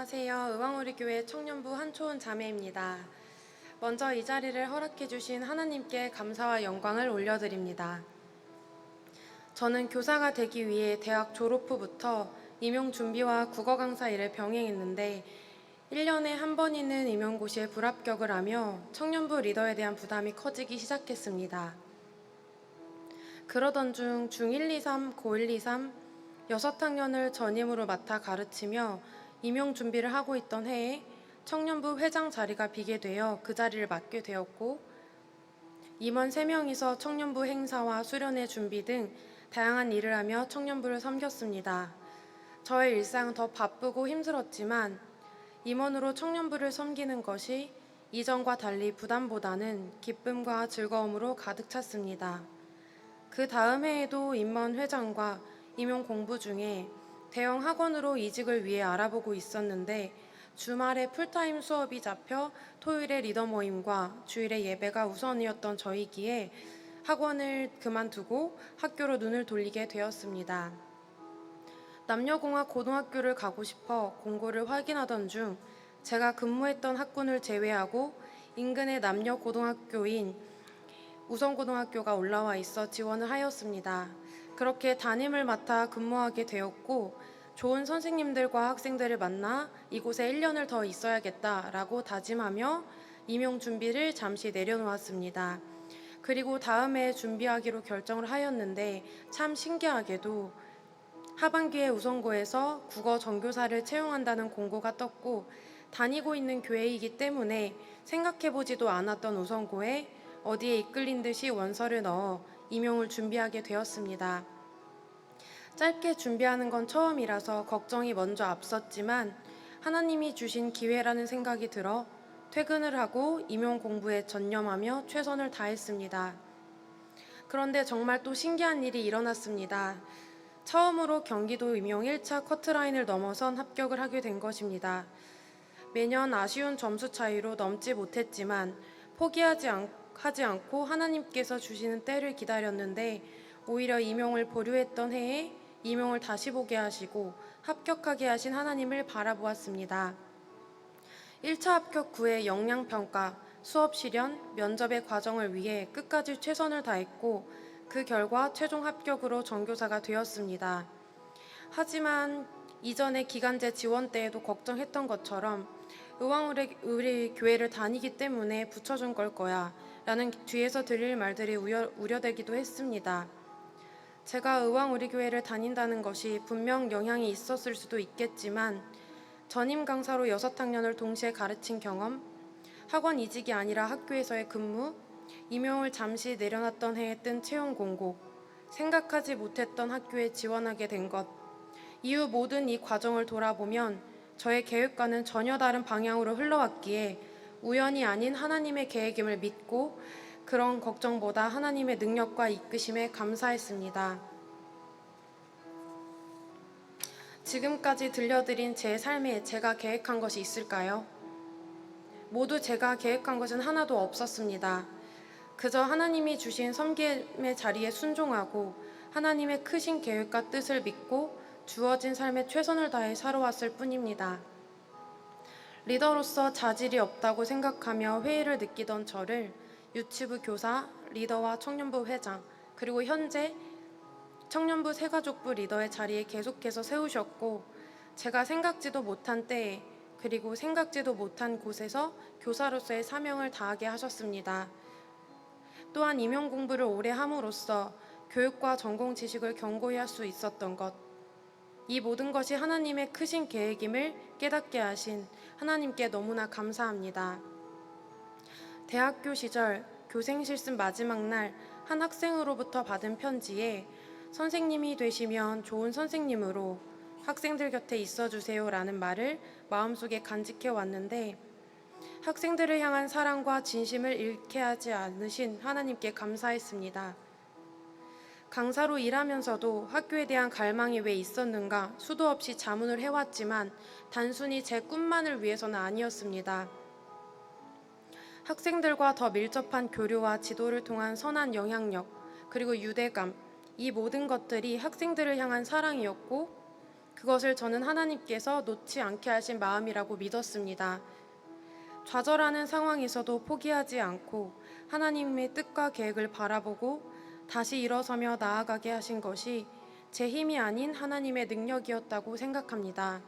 안녕하세요. 의왕우리교회 청년부 한초은 자매입니다. 먼저 이 자리를 허락해 주신 하나님께 감사와 영광을 올려드립니다. 저는 교사가 되기 위해 대학 졸업 후부터 임용 준비와 국어 강사 일을 병행했는데 1년에 한 번이는 임용고시에 불합격을 하며 청년부 리더에 대한 부담이 커지기 시작했습니다. 그러던 중 중1, 2, 3, 고1, 2, 3, 6학년을 전임으로 맡아 가르치며 임용 준비를 하고 있던 해에 청년부 회장 자리가 비게 되어 그 자리를 맡게 되었고, 임원 3명이서 청년부 행사와 수련회 준비 등 다양한 일을 하며 청년부를 섬겼습니다. 저의 일상은 더 바쁘고 힘들었지만 임원으로 청년부를 섬기는 것이 이전과 달리 부담보다는 기쁨과 즐거움으로 가득 찼습니다. 그 다음 해에도 임원 회장과 임용 공부 중에 대형 학원으로 이직을 위해 알아보고 있었는데 주말에 풀타임 수업이 잡혀 토요일에 리더 모임과 주일에 예배가 우선이었던 저이기에 학원을 그만두고 학교로 눈을 돌리게 되었습니다. 남녀공학 고등학교를 가고 싶어 공고를 확인하던 중 제가 근무했던 학군을 제외하고 인근의 남녀 고등학교인 우성고등학교가 올라와 있어 지원을 하였습니다. 그렇게 담임을 맡아 근무하게 되었고 좋은 선생님들과 학생들을 만나 이곳에 1년을 더 있어야겠다라고 다짐하며 임용 준비를 잠시 내려놓았습니다. 그리고 다음 해에 준비하기로 결정을 하였는데 참 신기하게도 하반기에 우성고에서 국어 전교사를 채용한다는 공고가 떴고 다니고 있는 교회이기 때문에 생각해보지도 않았던 우성고에 어디에 이끌린 듯이 원서를 넣어 임용을 준비하게 되었습니다. 짧게 준비하는 건 처음이라서 걱정이 먼저 앞섰지만 하나님이 주신 기회라는 생각이 들어 퇴근을 하고 임용 공부에 전념하며 최선을 다했습니다. 그런데 정말 또 신기한 일이 일어났습니다. 처음으로 경기도 임용 1차 커트라인을 넘어선 합격을 하게 된 것입니다. 매년 아쉬운 점수 차이로 넘지 못했지만 포기하지 않고 하나님께서 주시는 때를 기다렸는데 오히려 임용을 보류했던 해에 임용을 다시 보게 하시고 합격하게 하신 하나님을 바라보았습니다. 1차 합격 후에 역량평가, 수업 실현, 면접의 과정을 위해 끝까지 최선을 다했고 그 결과 최종 합격으로 전교사가 되었습니다. 하지만 이전에 기간제 지원 때에도 걱정했던 것처럼 의왕우리 교회를 다니기 때문에 붙여준 걸 거야 라는 뒤에서 들릴 말들이 우려되기도 했습니다. 제가 의왕우리교회를 다닌다는 것이 분명 영향이 있었을 수도 있겠지만 전임 강사로 6학년을 동시에 가르친 경험, 학원 이직이 아니라 학교에서의 근무, 임용을 잠시 내려놨던 해에 뜬 채용 공고, 생각하지 못했던 학교에 지원하게 된 것, 이후 모든 이 과정을 돌아보면 저의 계획과는 전혀 다른 방향으로 흘러왔기에 우연이 아닌 하나님의 계획임을 믿고 그런 걱정보다 하나님의 능력과 이끄심에 감사했습니다. 지금까지 들려드린 제 삶에 제가 계획한 것이 있을까요? 모두 제가 계획한 것은 하나도 없었습니다. 그저 하나님이 주신 섬김의 자리에 순종하고 하나님의 크신 계획과 뜻을 믿고 주어진 삶에 최선을 다해 살아왔을 뿐입니다. 리더로서 자질이 없다고 생각하며 회의를 느끼던 저를 유치부 교사, 리더와 청년부 회장, 그리고 현재 청년부 새가족부 리더의 자리에 계속해서 세우셨고 제가 생각지도 못한 때에 그리고 생각지도 못한 곳에서 교사로서의 사명을 다하게 하셨습니다. 또한 임용 공부를 오래 함으로써 교육과 전공 지식을 견고히 할 수 있었던 것, 이 모든 것이 하나님의 크신 계획임을 깨닫게 하신 하나님께 너무나 감사합니다. 대학교 시절 교생 실습 마지막 날 한 학생으로부터 받은 편지에 선생님이 되시면 좋은 선생님으로 학생들 곁에 있어주세요 라는 말을 마음속에 간직해 왔는데 학생들을 향한 사랑과 진심을 잃게 하지 않으신 하나님께 감사했습니다. 강사로 일하면서도 학교에 대한 갈망이 왜 있었는가 수도 없이 자문을 해왔지만 단순히 제 꿈만을 위해서는 아니었습니다. 학생들과 더 밀접한 교류와 지도를 통한 선한 영향력, 그리고 유대감, 이 모든 것들이 학생들을 향한 사랑이었고 그것을 저는 하나님께서 놓지 않게 하신 마음이라고 믿었습니다. 좌절하는 상황에서도 포기하지 않고 하나님의 뜻과 계획을 바라보고 다시 일어서며 나아가게 하신 것이 제 힘이 아닌 하나님의 능력이었다고 생각합니다.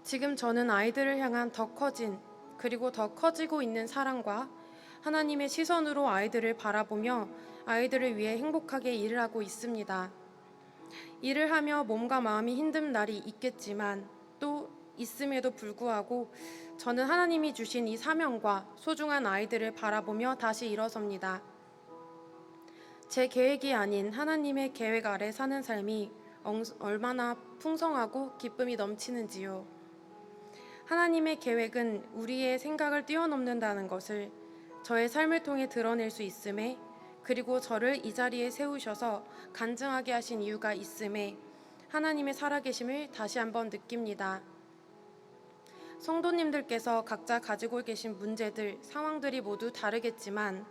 지금 저는 아이들을 향한 더 커진 그리고 더 커지고 있는 사랑과 하나님의 시선으로 아이들을 바라보며 아이들을 위해 행복하게 일을 하고 있습니다. 일을 하며 몸과 마음이 힘든 날이 있겠지만 또 있음에도 불구하고 저는 하나님이 주신 이 사명과 소중한 아이들을 바라보며 다시 일어섭니다. 제 계획이 아닌 하나님의 계획 아래 사는 삶이 얼마나 풍성하고 기쁨이 넘치는지요. 하나님의 계획은 우리의 생각을 뛰어넘는다는 것을 저의 삶을 통해 드러낼 수 있음에, 그리고 저를 이 자리에 세우셔서 간증하게 하신 이유가 있음에 하나님의 살아계심을 다시 한번 느낍니다. 성도님들께서 각자 가지고 계신 문제들, 상황들이 모두 다르겠지만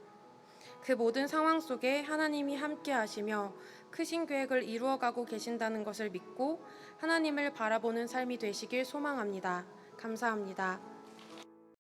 그 모든 상황 속에 하나님이 함께 하시며 크신 계획을 이루어가고 계신다는 것을 믿고 하나님을 바라보는 삶이 되시길 소망합니다. 감사합니다.